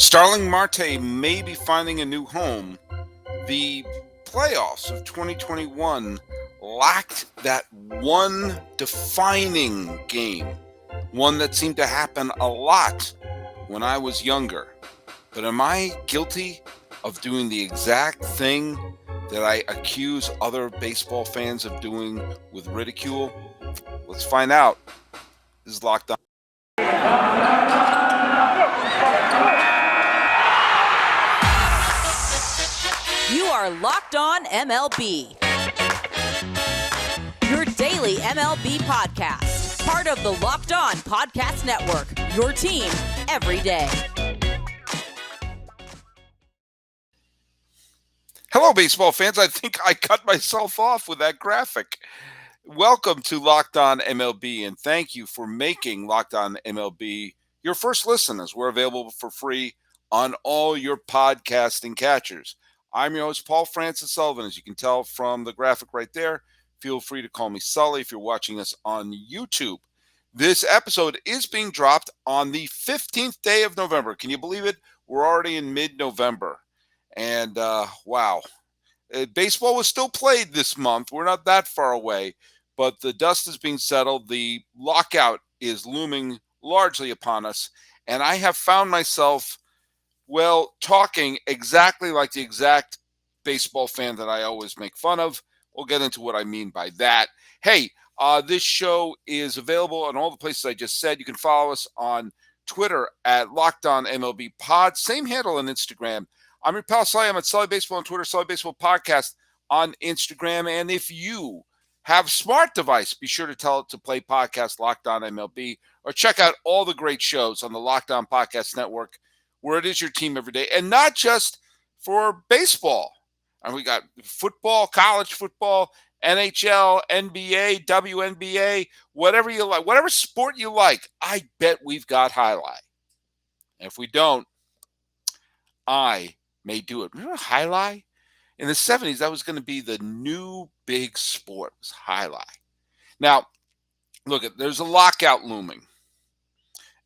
Starling Marte may be finding a new home. The playoffs of 2021 lacked that one defining game, one that seemed to happen a lot when I was younger. But am I guilty of doing the exact thing that I accuse other baseball fans of doing with ridicule? Let's find out. This is Locked On. You are Locked On MLB. Your daily MLB podcast. Part of the Locked On Podcast Network. Your team every day. Hello, baseball fans. I think I cut myself off with that graphic. Welcome to Locked On MLB, and thank you for making Locked On MLB your first listen, as we're available for free on all your podcasting catchers. I'm your host, Paul Francis Sullivan. As you can tell from the graphic right there, feel free to call me Sully if you're watching us on YouTube. This episode is being dropped on the 15th day of November. Can you believe it? We're already in mid-November. And wow, baseball was still played this month. We're not that far away, but the dust is being settled. The lockout is looming largely upon us. And I have found myself, talking exactly like the exact baseball fan that I always make fun of. We'll get into what I mean by that. Hey, this show is available on all the places I just said. You can follow us on Twitter at Locked On MLB Pod. Same handle on Instagram. I'm your pal Sully. I'm at Sully Baseball on Twitter, Sully Baseball Podcast on Instagram. And if you have a smart device, be sure to tell it to play podcast Locked On MLB, or check out all the great shows on the Locked On Podcast Network, where it is your team every day, and not just for baseball. And we got football, college football, NHL, NBA, WNBA, whatever you like, whatever sport you like. I bet we've got highlight. And if we don't, I may do it. Remember highlight? In the 70s, that was going to be the new big sport, was highlight. Now, look, there's a lockout looming.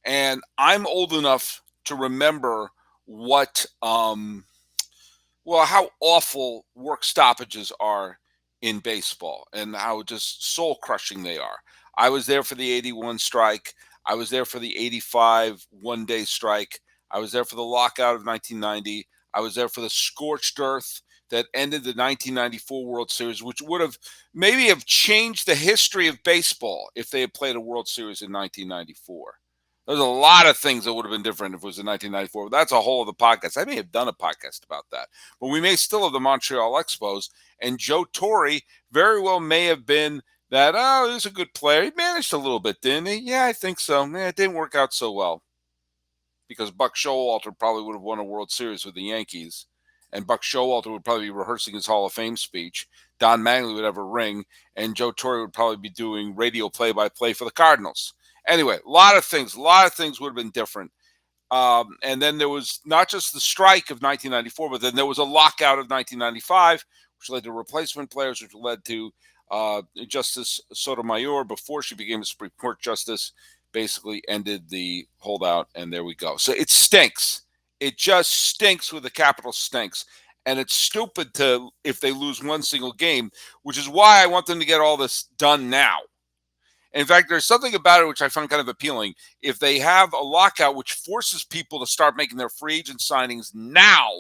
And I'm old enough to remember how awful work stoppages are in baseball and how just soul-crushing they are. I was there for the 81 strike. I was there for the 85 one-day strike. I was there for the lockout of 1990. I was there for the scorched earth that ended the 1994 World Series, which would have maybe have changed the history of baseball if they had played a World Series in 1994. There's a lot of things that would have been different if it was in 1994. But that's a whole other podcast. I may have done a podcast about that. But we may still have the Montreal Expos. And Joe Torre very well may have been that, he's a good player. He managed a little bit, didn't he? Yeah, I think so. It didn't work out so well, because Buck Showalter probably would have won a World Series with the Yankees. And Buck Showalter would probably be rehearsing his Hall of Fame speech. Don Mattingly would have a ring. And Joe Torre would probably be doing radio play-by-play for the Cardinals. Anyway, a lot of things would have been different. And then there was not just the strike of 1994, but then there was a lockout of 1995, which led to replacement players, which led to Justice Sotomayor, before she became a Supreme Court justice, basically ended the holdout, and there we go. So it stinks. It just stinks with a capital stinks. And it's stupid if they lose one single game, which is why I want them to get all this done now. In fact, there's something about it which I find kind of appealing. If they have a lockout which forces people to start making their free agent signings now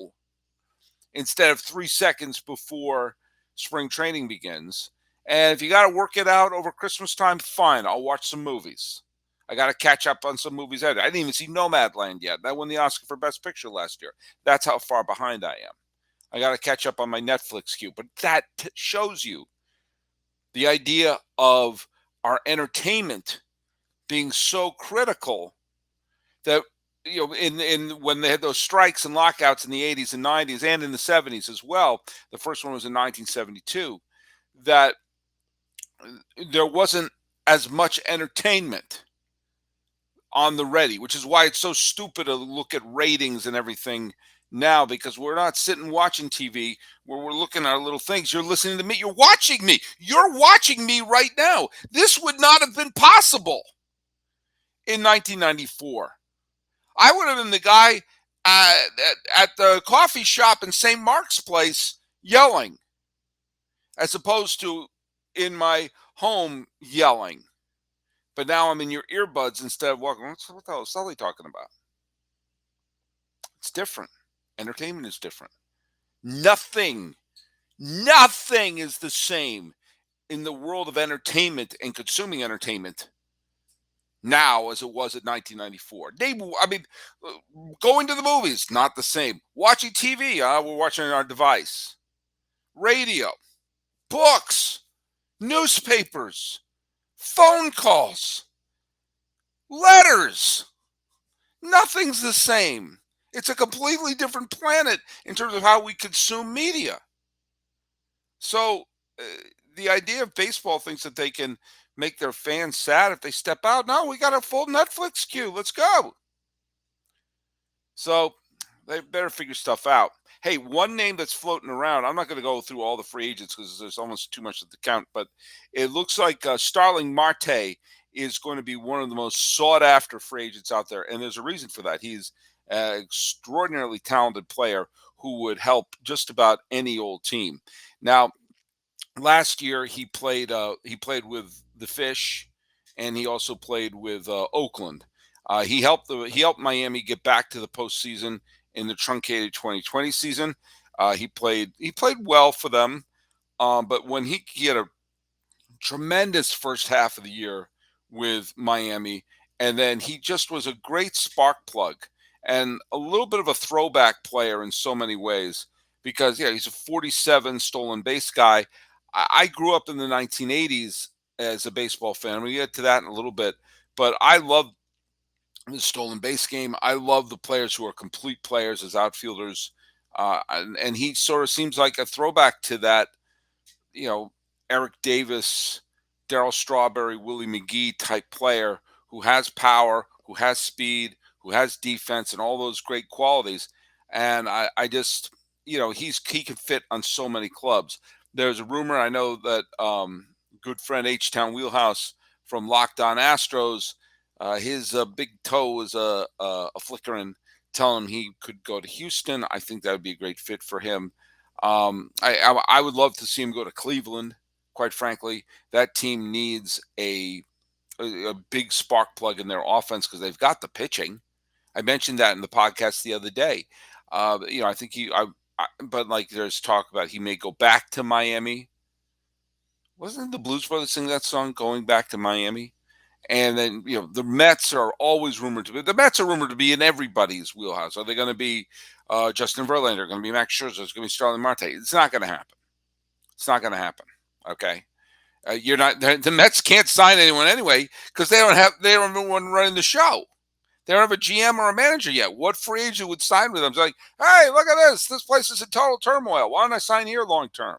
instead of 3 seconds before spring training begins, and if you got to work it out over Christmas time, fine, I'll watch some movies. I got to catch up on some movies. I didn't even see Nomadland yet. That won the Oscar for Best Picture last year. That's how far behind I am. I got to catch up on my Netflix queue. But that shows you the idea of our entertainment being so critical that, in when they had those strikes and lockouts in the 80s and 90s and in the 70s as well, the first one was in 1972, that there wasn't as much entertainment on the ready, which is why it's so stupid to look at ratings and everything now, because we're not sitting watching TV where we're looking at our little things. You're listening to me. You're watching me. You're watching me right now. This would not have been possible in 1994. I would have been the guy at the coffee shop in St. Mark's Place yelling, as opposed to in my home yelling. But now I'm in your earbuds instead of walking. What the hell is Sully talking about? It's different. Entertainment is different. Nothing, nothing is the same in the world of entertainment and consuming entertainment now as it was in 1994. I mean, going to the movies, not the same. Watching TV, we're watching on our device. Radio, books, newspapers, phone calls, letters. Nothing's the same. It's a completely different planet in terms of how we consume media. So uh, the idea of baseball thinks that they can make their fans sad if they step out. No, we got a full Netflix queue. Let's go. So they better figure stuff out. Hey, one name that's floating around, I'm not going to go through all the free agents because there's almost too much to count, but it looks like Starling Marte is going to be one of the most sought after free agents out there. And there's a reason for that. He's an extraordinarily talented player who would help just about any old team. Now, last year he played with the Fish, and he also played with Oakland. He helped Miami get back to the postseason in the truncated 2020 season. He played well for them, but when he had a tremendous first half of the year with Miami, and then he just was a great spark plug and a little bit of a throwback player in so many ways because yeah, he's a 47 stolen base guy. I grew up in the 1980s as a baseball fan. We'll get to that in a little bit, but I love the stolen base game. I love the players who are complete players as outfielders, and he sort of seems like a throwback to that, you know, Eric Davis, Darryl Strawberry, Willie McGee type player who has power, who has speed, who has defense, and all those great qualities. And I just, he can fit on so many clubs. There's a rumor I know that good friend H Town Wheelhouse from Locked On Astros, his big toe is a flickering, telling him he could go to Houston. I think that would be a great fit for him. I would love to see him go to Cleveland. Quite frankly, that team needs a big spark plug in their offense because they've got the pitching. I mentioned that in the podcast the other day. I think but like there's talk about he may go back to Miami. Wasn't the Blues Brothers sing that song, "Going Back to Miami"? And then the Mets are always rumored to be. The Mets are rumored to be in everybody's wheelhouse. Are they going to be Justin Verlander? Going to be Max Scherzer? It's going to be Starling Marte? It's not going to happen. It's not going to happen. Okay. You're not. The Mets can't sign anyone anyway because they don't have anyone running the show. They don't have a GM or a manager yet. What free agent would sign with them? It's like, hey, look at this. This place is in total turmoil. Why don't I sign here long term?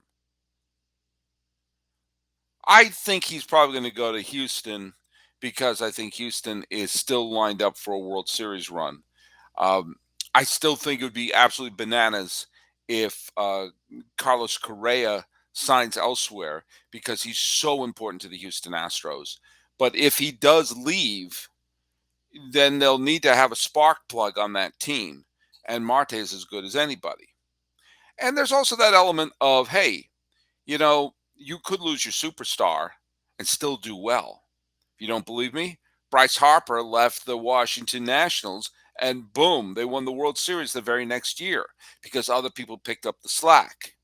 I think he's probably going to go to Houston because I think Houston is still lined up for a World Series run. Um, I still think it would be absolutely bananas if Carlos Correa signs elsewhere because he's so important to the Houston Astros. But if he does leave, then they'll need to have a spark plug on that team. And Marte is as good as anybody. And there's also that element of, hey, you could lose your superstar and still do well. If you don't believe me, Bryce Harper left the Washington Nationals and boom, they won the World Series the very next year because other people picked up the slack.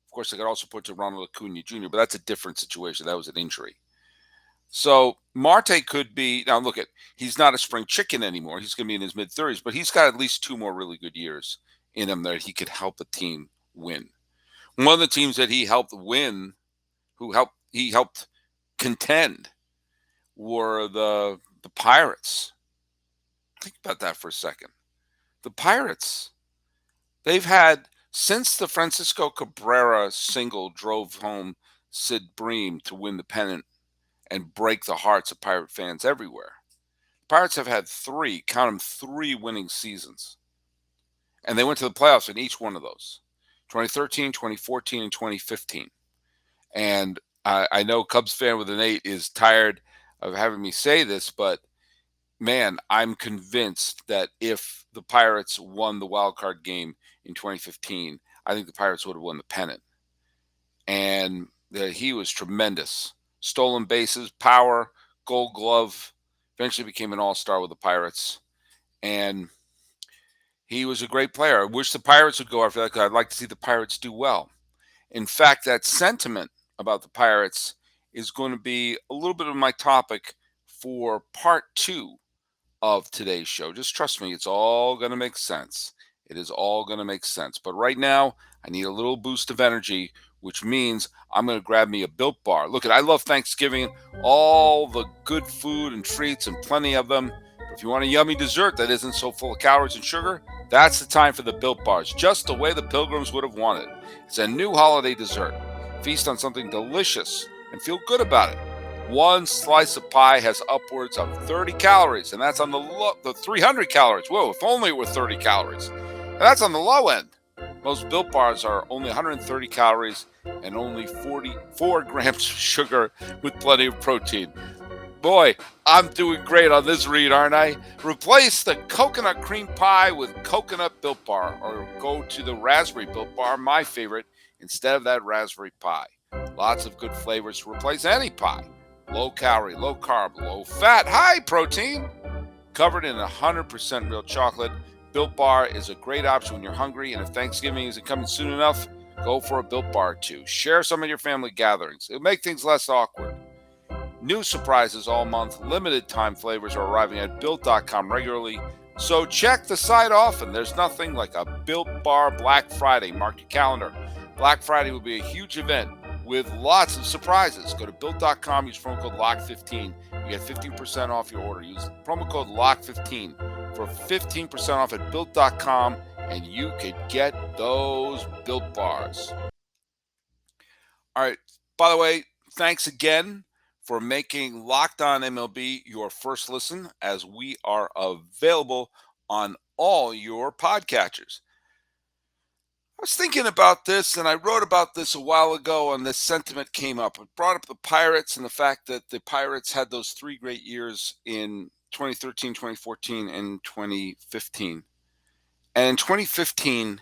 Of course, I could also put to Ronald Acuna Jr., but that's a different situation. That was an injury. So Marte could be now. Look he's not a spring chicken anymore. He's going to be in his mid-30s, but he's got at least 2 more really good years in him that he could help a team win. One of the teams that he helped win, he helped contend, were the Pirates. Think about that for a second. The Pirates, they've had since the Francisco Cabrera single drove home Sid Bream to win the pennant and break the hearts of Pirate fans everywhere. Pirates have had count them, 3 winning seasons. And they went to the playoffs in each one of those. 2013, 2014, and 2015. And I know Cubs fan with an 8 is tired of having me say this, but man, I'm convinced that if the Pirates won the wild card game in 2015, I think the Pirates would have won the pennant. And he was tremendous. Stolen bases, power, Gold Glove. Eventually became an all-star with the Pirates, and he was a great player. I wish the Pirates would go after that because I'd like to see the Pirates do well. In fact, that sentiment about the Pirates is going to be a little bit of my topic for part two of today's show. Just trust me, it's all going to make sense. It is all going to make sense. But right now, I need a little boost of energy, which means I'm going to grab me a Built Bar. Look, I love Thanksgiving, all the good food and treats and plenty of them. But if you want a yummy dessert that isn't so full of calories and sugar, that's the time for the Built Bars, just the way the Pilgrims would have wanted. It's a new holiday dessert. Feast on something delicious and feel good about it. One slice of pie has upwards of 30 calories, and that's on the 300 calories. Whoa, if only it were 30 calories. And that's on the low end. Most Built Bars are only 130 calories and only 44 grams of sugar with plenty of protein. Boy, I'm doing great on this read, aren't I? Replace the coconut cream pie with coconut Built Bar, or go to the raspberry Built Bar, my favorite, instead of that raspberry pie. Lots of good flavors to replace any pie. Low calorie, low carb, low fat, high protein. Covered in 100% real chocolate, Built Bar is a great option when you're hungry, and if Thanksgiving isn't coming soon enough, go for a Built Bar too. Share some of your family gatherings. It'll make things less awkward. New surprises all month, limited time flavors are arriving at Built.com regularly, so check the site often. There's nothing like a Built Bar Black Friday. Mark your calendar. Black Friday will be a huge event with lots of surprises. Go to Built.com, use promo code LOCK15. You get 15% off your order. Use promo code LOCK15 for 15% off at Built.com, and you could get those Built Bars. All right. By the way, thanks again for making Locked On MLB your first listen, as we are available on all your podcatchers. I was thinking about this, and I wrote about this a while ago, and this sentiment came up. It brought up the Pirates and the fact that the Pirates had those 3 great years in 2013, 2014, and 2015. And in 2015,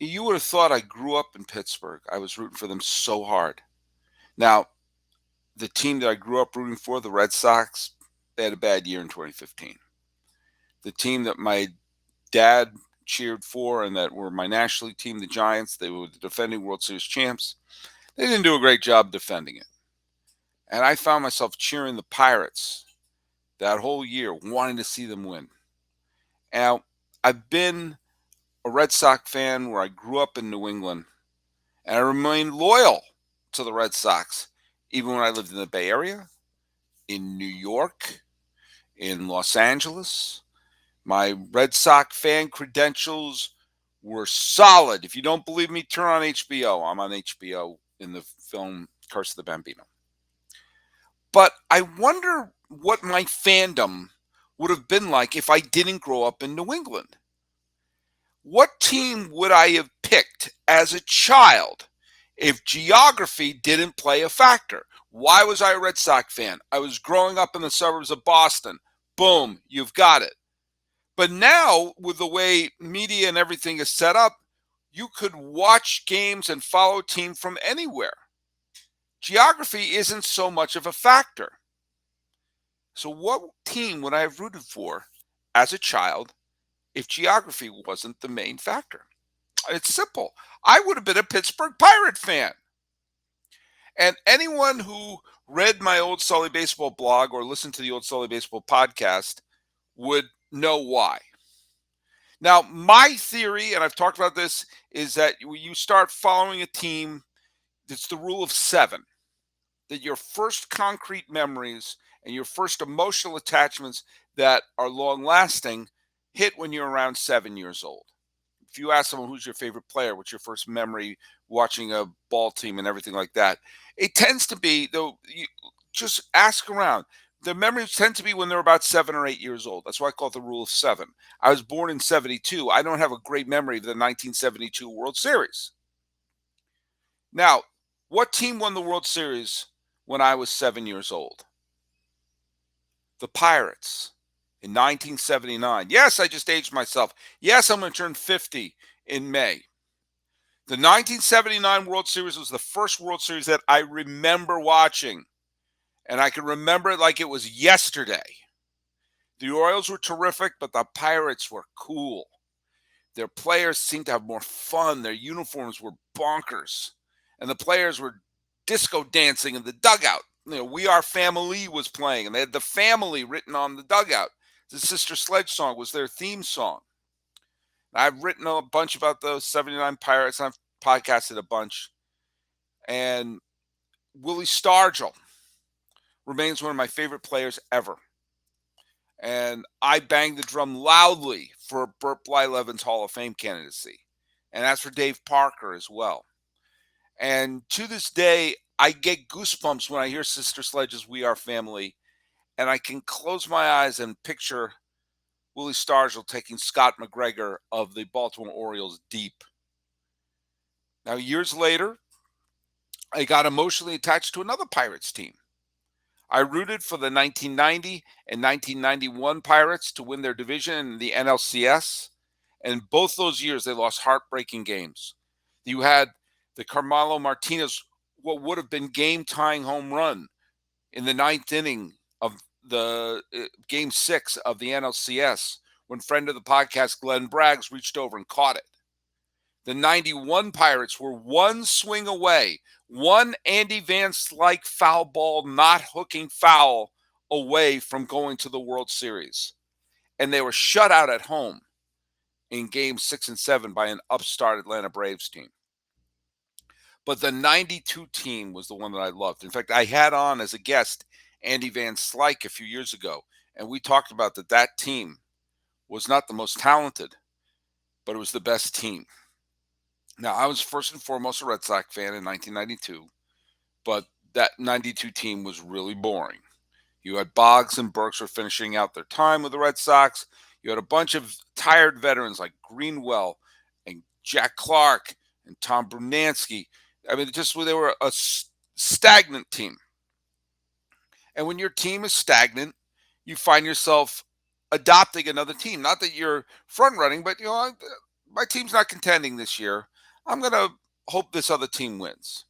you would have thought I grew up in Pittsburgh. I was rooting for them so hard. Now, the team that I grew up rooting for, the Red Sox, they had a bad year in 2015. The team that my dad cheered for and that were my National League team, the Giants, they were the defending World Series champs. They didn't do a great job defending it. And I found myself cheering the Pirates that whole year, wanting to see them win. Now, I've been a Red Sox fan where I grew up in New England, and I remain loyal to the Red Sox, even when I lived in the Bay Area, in New York, in Los Angeles. My Red Sox fan credentials were solid. If you don't believe me, turn on HBO. I'm on HBO in the film Curse of the Bambino. But I wonder what my fandom would have been like if I didn't grow up in New England. What team would I have picked as a child if geography didn't play a factor? Why was I a Red Sox fan? I was growing up in the suburbs of Boston. Boom, you've got it. But now, with the way media and everything is set up, you could watch games and follow a team from anywhere. Geography isn't so much of a factor. So what team would I have rooted for as a child if geography wasn't the main factor? It's simple. I would have been a Pittsburgh Pirate fan. And anyone who read my old Sully Baseball blog or listened to the old Sully Baseball podcast would know why. Now, my theory, and I've talked about this, is that you start following a team, it's the rule of 7, that your first concrete memories and your first emotional attachments that are long-lasting hit when you're around 7 years old. If you ask someone who's your favorite player, what's your first memory watching a ball team and everything like that, it tends to be, though, you just ask around. The memories tend to be when they're about 7 or 8 years old. That's why I call it the rule of 7. I was born in 72. I don't have a great memory of the 1972 World Series. Now, what team won the World Series when I was 7 years old? The Pirates in 1979. Yes, I just aged myself. Yes, I'm going to turn 50 in May. The 1979 World Series was the first World Series that I remember watching, and I can remember it like it was yesterday. The Orioles were terrific, but the Pirates were cool. Their players seemed to have more fun. Their uniforms were bonkers, and the players were disco dancing in the dugout. We Are Family was playing, and they had the family written on the dugout. The Sister Sledge song was their theme song. I've written a bunch about those 79 Pirates, and I've podcasted a bunch. And Willie Stargell remains one of my favorite players ever. And I banged the drum loudly for Burt Blyleven's Hall of Fame candidacy. And that's for Dave Parker as well. And to this day, I get goosebumps when I hear Sister Sledge's We Are Family. And I can close my eyes and picture Willie Stargell taking Scott McGregor of the Baltimore Orioles deep. Now, years later, I got emotionally attached to another Pirates team. I rooted for the 1990 and 1991 Pirates to win their division in the NLCS. And both those years, they lost heartbreaking games. You had the Carmelo Martinez, what would have been game-tying home run in the ninth inning of the Game 6 of the NLCS when friend of the podcast, Glenn Braggs, reached over and caught it. The 91 Pirates were one swing away, one Andy Vance-like foul ball, not hooking foul away from going to the World Series. And they were shut out at home in Games 6 and 7 by an upstart Atlanta Braves team. But the 92 team was the one that I loved. In fact, I had on as a guest Andy Van Slyke a few years ago, and we talked about that team was not the most talented, but it was the best team. Now, I was first and foremost a Red Sox fan in 1992, but that 92 team was really boring. You had Boggs and Burks were finishing out their time with the Red Sox. You had a bunch of tired veterans like Greenwell and Jack Clark and Tom Brunansky. I mean, they were a stagnant team. And when your team is stagnant, you find yourself adopting another team. Not that you're front running, but my team's not contending this year. I'm going to hope this other team wins.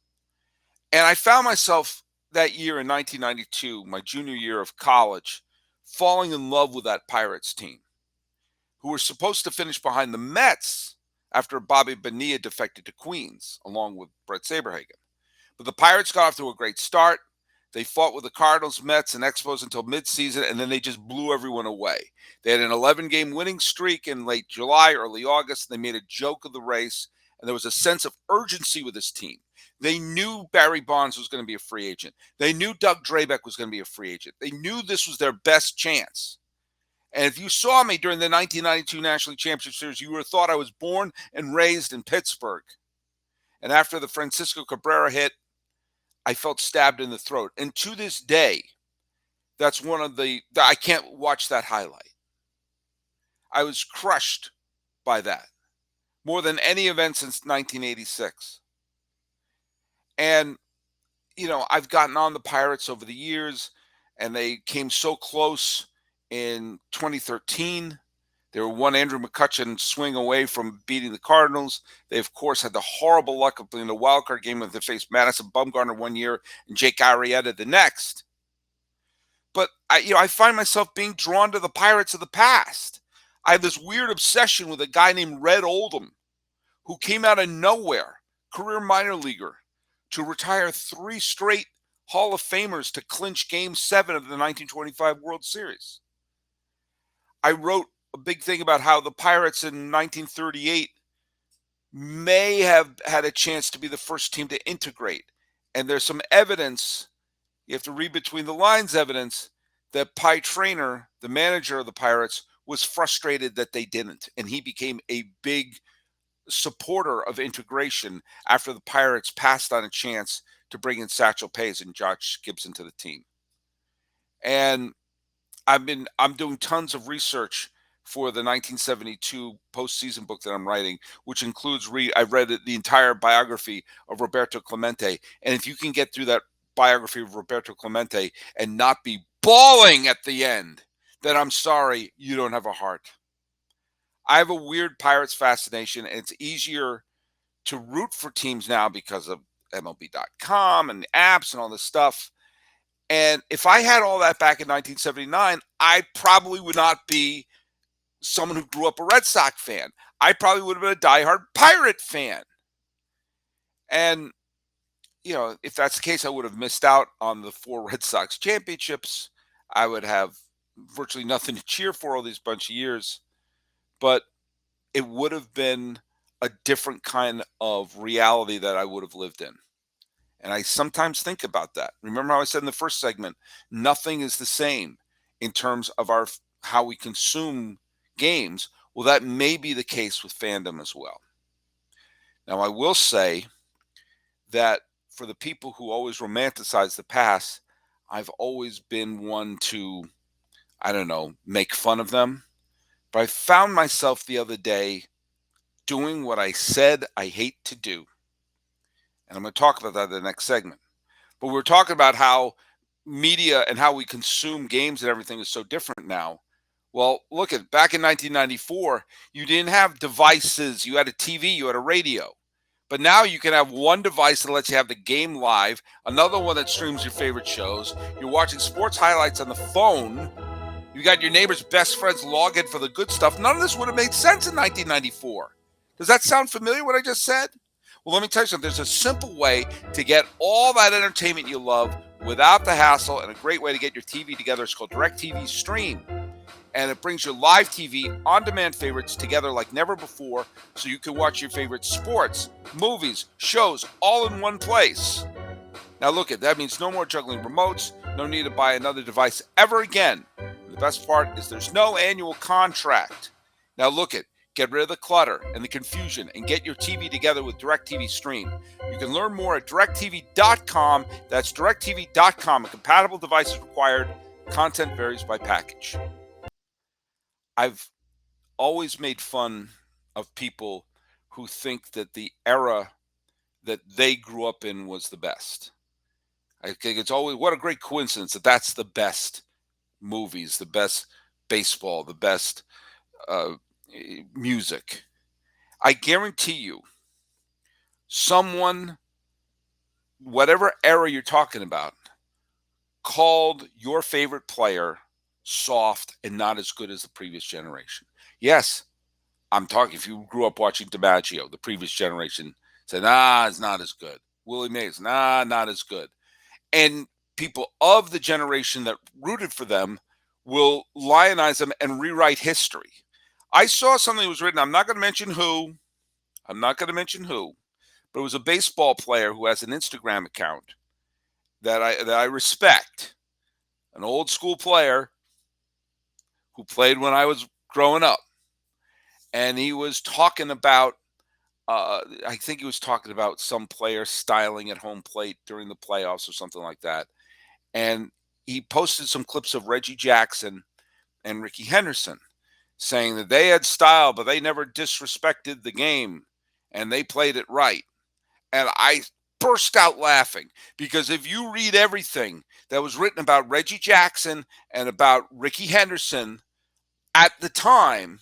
And I found myself that year in 1992, my junior year of college, falling in love with that Pirates team, who were supposed to finish behind the Mets after Bobby Bonilla defected to Queens, along with Brett Saberhagen. But the Pirates got off to a great start. They fought with the Cardinals, Mets, and Expos until midseason, and then they just blew everyone away. They had an 11-game winning streak in late July, early August. They made a joke of the race, and there was a sense of urgency with this team. They knew Barry Bonds was going to be a free agent. They knew Doug Drabeck was going to be a free agent. They knew this was their best chance. And if you saw me during the 1992 National League Championship Series, you would have thought I was born and raised in Pittsburgh. And after the Francisco Cabrera hit, I felt stabbed in the throat. And to this day, that's one of I can't watch that highlight. I was crushed by that more than any event since 1986. And, I've gotten on the Pirates over the years, and they came so close in 2013. They were one Andrew McCutchen swing away from beating the Cardinals. They, of course, had the horrible luck of playing the wild card game when they faced Madison Bumgarner one year and Jake Arrieta the next. But I find myself being drawn to the Pirates of the past. I have this weird obsession with a guy named Red Oldham, who came out of nowhere, career minor leaguer, to retire 3 straight Hall of Famers to clinch Game 7 of the 1925 World Series. I wrote a big thing about how the Pirates in 1938 may have had a chance to be the first team to integrate. And there's some evidence, you have to read between the lines evidence, that Pie Traynor, the manager of the Pirates, was frustrated that they didn't. And he became a big supporter of integration after the Pirates passed on a chance to bring in Satchel Paige and Josh Gibson to the team. And I'm doing tons of research for the 1972 postseason book that I'm writing, which includes I've read the entire biography of Roberto Clemente. And if you can get through that biography of Roberto Clemente and not be bawling at the end that I'm sorry you don't have a heart. I have a weird Pirates fascination, and it's easier to root for teams now because of MLB.com and apps and all this stuff. And if I had all that back in 1979, I probably would not be someone who grew up a Red Sox fan. I probably would have been a diehard Pirate fan. And, if that's the case, I would have missed out on the 4 Red Sox championships. I would have virtually nothing to cheer for all these bunch of years. But it would have been a different kind of reality that I would have lived in. And I sometimes think about that. Remember how I said in the first segment, nothing is the same in terms of how we consume games. Well, that may be the case with fandom as well. Now, I will say that for the people who always romanticize the past, I've always been one to, I don't know, make fun of them. But I found myself the other day doing what I said I hate to do. And I'm going to talk about that in the next segment. But we're talking about how media and how we consume games and everything is so different now. Well, look at back in 1994, you didn't have devices. You had a TV, you had a radio. But now you can have one device that lets you have the game live, another one that streams your favorite shows. You're watching sports highlights on the phone. You got your neighbor's best friend's login for the good stuff. None of this would have made sense in 1994. Does that sound familiar, what I just said? Well, let me tell you something. There's a simple way to get all that entertainment you love without the hassle, and a great way to get your TV together. It's called DirecTV Stream. And it brings your live TV on-demand favorites together like never before, so you can watch your favorite sports, movies, shows, all in one place. Now look, that means no more juggling remotes, no need to buy another device ever again. And the best part is there's no annual contract. Now look, get rid of the clutter and the confusion and get your TV together with DirecTV Stream. You can learn more at directv.com. That's directv.com. A compatible device is required. Content varies by package. I've always made fun of people who think that the era that they grew up in was the best. I think it's always, what a great coincidence that that's the best movies, the best baseball, the best music. I guarantee you, someone, whatever era you're talking about, called your favorite player soft and not as good as the previous generation. Yes, I'm talking, if you grew up watching DiMaggio, the previous generation said, it's not as good. Willie Mays, not as good. And people of the generation that rooted for them will lionize them and rewrite history. I saw something that was written, I'm not going to mention who, but it was a baseball player who has an Instagram account that I respect, an old school player who played when I was growing up. And he was talking about, I think he was talking about some player styling at home plate during the playoffs or something like that. And he posted some clips of Reggie Jackson and Ricky Henderson saying that they had style, but they never disrespected the game and they played it right. And I burst out laughing because if you read everything that was written about Reggie Jackson and about Ricky Henderson at the time,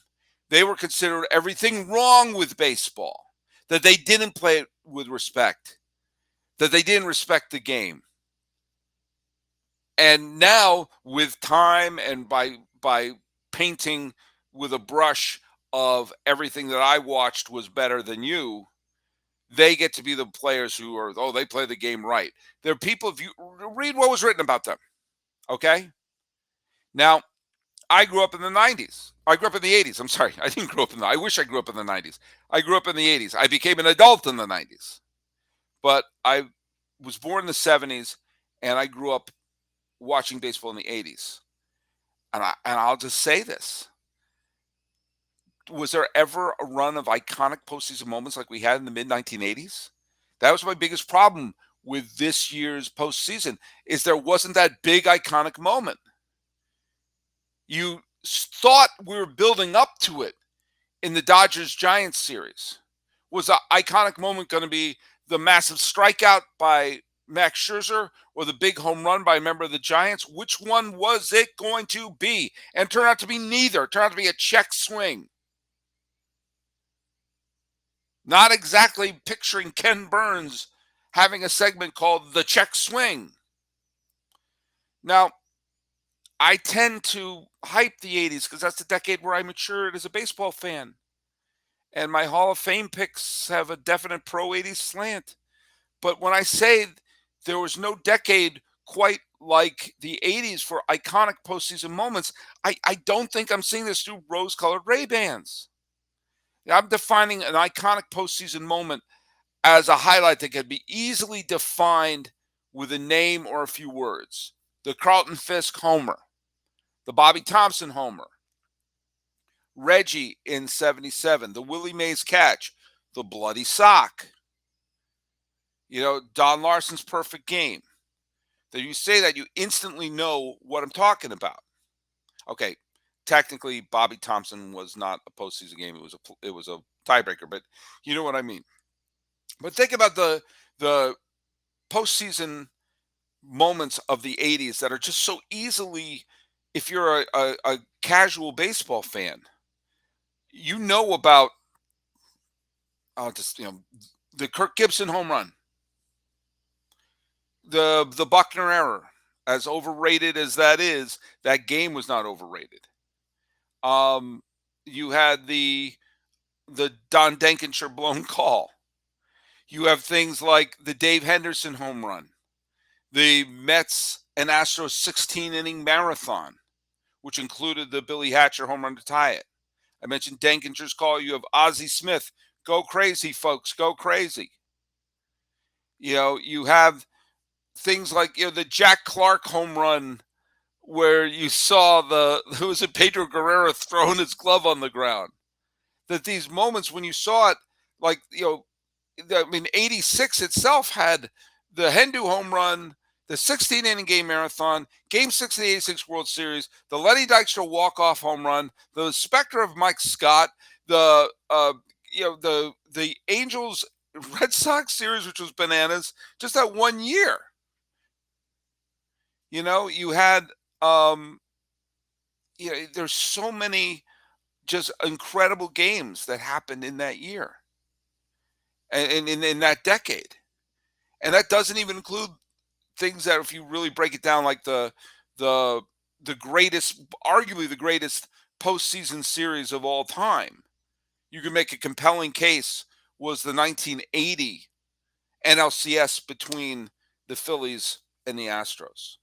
they were considered everything wrong with baseball, that they didn't play it with respect, that they didn't respect the game. And now, with time and by painting with a brush of everything that I watched was better than you, they get to be the players who are, they play the game right. There are people, if you read what was written about them, okay? Now, I grew up in the 90s. I grew up in the 80s. I'm sorry. I didn't grow up I wish I grew up in the 90s. I grew up in the 80s. I became an adult in the 90s. But I was born in the 70s, and I grew up watching baseball in the 80s. And I'll just say this. Was there ever a run of iconic postseason moments like we had in the mid-1980s? That was my biggest problem with this year's postseason, is there wasn't that big iconic moment. You thought we were building up to it in the Dodgers-Giants series. Was the iconic moment going to be the massive strikeout by Max Scherzer or the big home run by a member of the Giants? Which one was it going to be? And it turned out to be neither. It turned out to be a check swing. Not exactly picturing Ken Burns having a segment called The Check Swing. Now, I tend to hype the 80s because that's the decade where I matured as a baseball fan. And my Hall of Fame picks have a definite pro 80s slant. But when I say there was no decade quite like the 80s for iconic postseason moments, I don't think I'm seeing this through rose colored Ray-Bans. I'm defining an iconic postseason moment as a highlight that can be easily defined with a name or a few words. The Carlton Fisk homer, the Bobby Thompson homer, Reggie in 77, the Willie Mays catch, the bloody sock, Don Larson's perfect game. That you say that, you instantly know what I'm talking about. Okay, technically Bobby Thompson was not a postseason game. It was a tiebreaker, but you know what I mean. But think about the postseason moments of the 80s that are just so easily, if you're a casual baseball fan, you know about the Kirk Gibson home run, the Buckner error. As overrated as that is, that game was not overrated. You had the Don Denkinger blown call. You have things like the Dave Henderson home run, the Mets and Astros 16-inning marathon, which included the Billy Hatcher home run to tie it. I mentioned Denkinger's call. You have Ozzie Smith. Go crazy, folks. Go crazy. You have things like the Jack Clark home run where you saw who was it, Pedro Guerrero throwing his glove on the ground. That these moments when you saw it, like, 86 itself had the Hendu home run, the 16-inning game marathon, Game 6 of the 86 World Series, the Lenny Dykstra walk-off home run, the specter of Mike Scott, the Angels Red Sox series, which was bananas, just that one year. You had there's so many just incredible games that happened in that year and in that decade. And that doesn't even include things that, if you really break it down, like the greatest, arguably the greatest postseason series of all time, you can make a compelling case, was the 1980 NLCS between the Phillies and the Astros.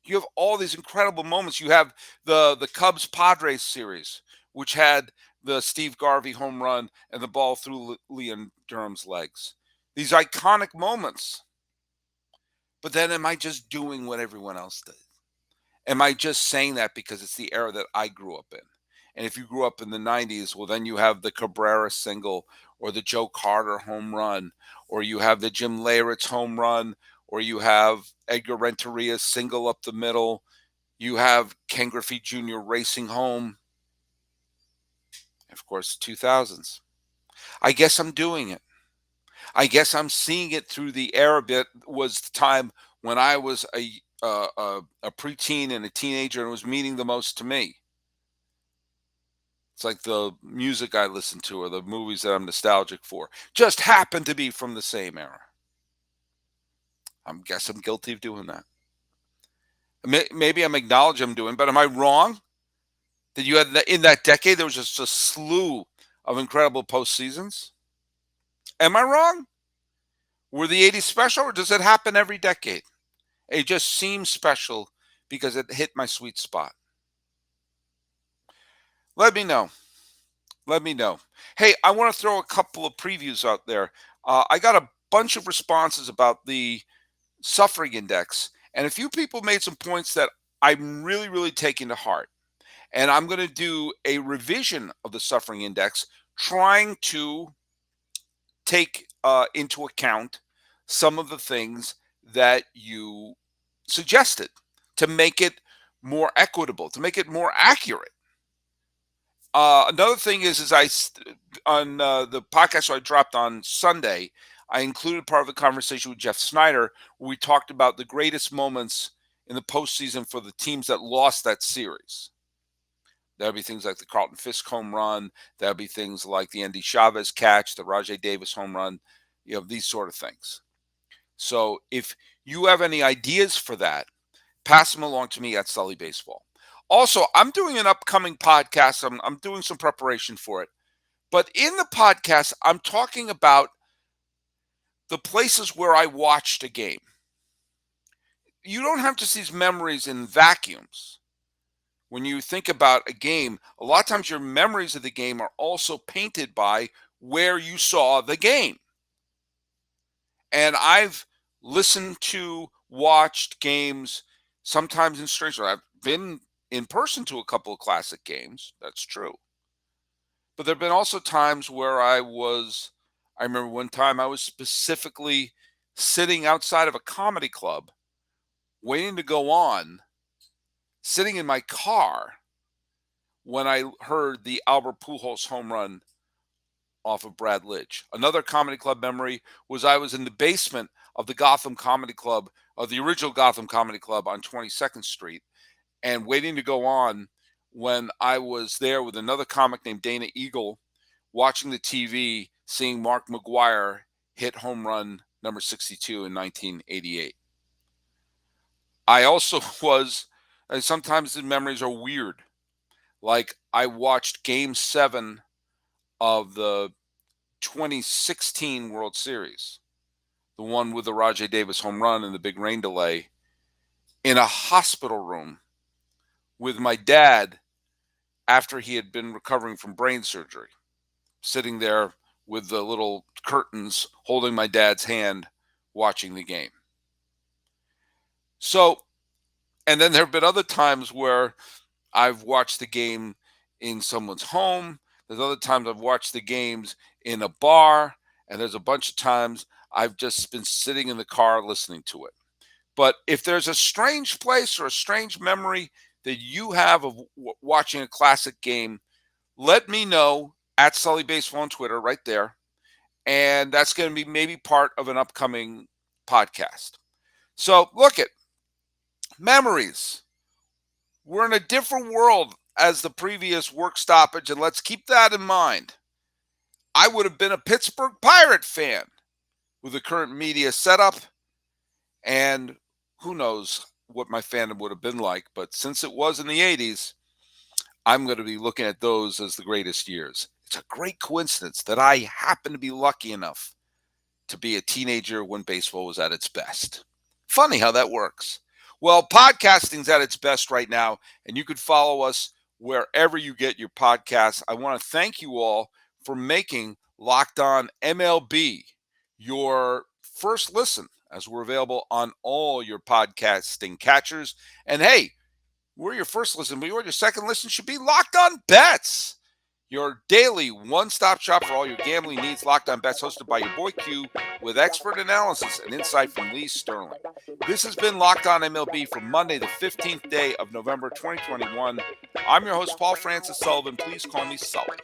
You have all these incredible moments. You have the Cubs Padres series, which had the Steve Garvey home run and the ball through Leon Durham's legs. These iconic moments. But then, am I just doing what everyone else did? Am I just saying that because it's the era that I grew up in? And if you grew up in the 90s, well, then you have the Cabrera single, or the Joe Carter home run, or you have the Jim Leyritz home run, or you have Edgar Renteria's single up the middle. You have Ken Griffey Jr. racing home. Of course, 2000s. I guess I'm doing it. I guess I'm seeing it through the era that was the time when I was a preteen and a teenager, and it was meaning the most to me. It's like the music I listen to or the movies that I'm nostalgic for just happen to be from the same era. I guess I'm guilty of doing that. Maybe I'm acknowledging I'm doing, but am I wrong? That you had in that decade, there was just a slew of incredible postseasons? Am I wrong? Were the 80s special, or does it happen every decade? It just seems special because it hit my sweet spot. Let me know. Let me know. Hey, I want to throw a couple of previews out there. I got a bunch of responses about the suffering index, and a few people made some points that I'm really, really taking to heart. And I'm going to do a revision of the suffering index, trying to take into account some of the things that you suggested to make it more equitable, to make it more accurate. Another thing is on the podcast I dropped on Sunday, I included part of the conversation with Jeff Snyder, where we talked about the greatest moments in the postseason for the teams that lost that series. There'll be things like the Carlton Fisk home run. There'll be things like the Andy Chavez catch, the Rajai Davis home run, these sort of things. So if you have any ideas for that, pass them along to me at Sully Baseball. Also, I'm doing an upcoming podcast. I'm doing some preparation for it. But in the podcast, I'm talking about the places where I watched a game. You don't have just these memories in vacuums. When you think about a game, a lot of times your memories of the game are also painted by where you saw the game. And I've listened to, watched games, sometimes in strange ways. I've been in person to a couple of classic games. That's true. But there have been also times where I remember one time I was specifically sitting outside of a comedy club, waiting to go on, sitting in my car when I heard the Albert Pujols home run off of Brad Lidge. Another comedy club memory was I was in the basement of the Gotham Comedy Club, of the original Gotham Comedy Club on 22nd Street, and waiting to go on when I was there with another comic named Dana Eagle, watching the TV, seeing Mark McGwire hit home run number 62 in 1988. I also sometimes the memories are weird. Like I watched Game 7 of the 2016 World Series, the one with the Rajai Davis home run and the big rain delay, in a hospital room with my dad after he had been recovering from brain surgery, sitting there with the little curtains holding my dad's hand watching the game. So, and then there have been other times where I've watched the game in someone's home. There's other times I've watched the games in a bar, and there's a bunch of times I've just been sitting in the car listening to it. But if there's a strange place or a strange memory that you have of watching a classic game, let me know at Sully Baseball on Twitter right there. And that's going to be maybe part of an upcoming podcast. So look at memories. We're in a different world as the previous work stoppage, and let's keep that in mind. I would have been a Pittsburgh Pirate fan with the current media setup, and who knows what my fandom would have been like. But since it was in the 80s, I'm going to be looking at those as the greatest years. It's a great coincidence that I happen to be lucky enough to be a teenager when baseball was at its best. Funny how that works. Well, podcasting's at its best right now, and you could follow us wherever you get your podcasts. I want to thank you all for making Locked On MLB your first listen, as we're available on all your podcasting catchers. And hey, we're your first listen, but your second listen should be Locked On Bets, your daily one-stop shop for all your gambling needs. Locked On Bets, hosted by your boy Q, with expert analysis and insight from Lee Starling. This has been Locked On MLB for Monday, the 15th day of November, 2021. I'm your host, Paul Francis Sullivan. Please call me Sully.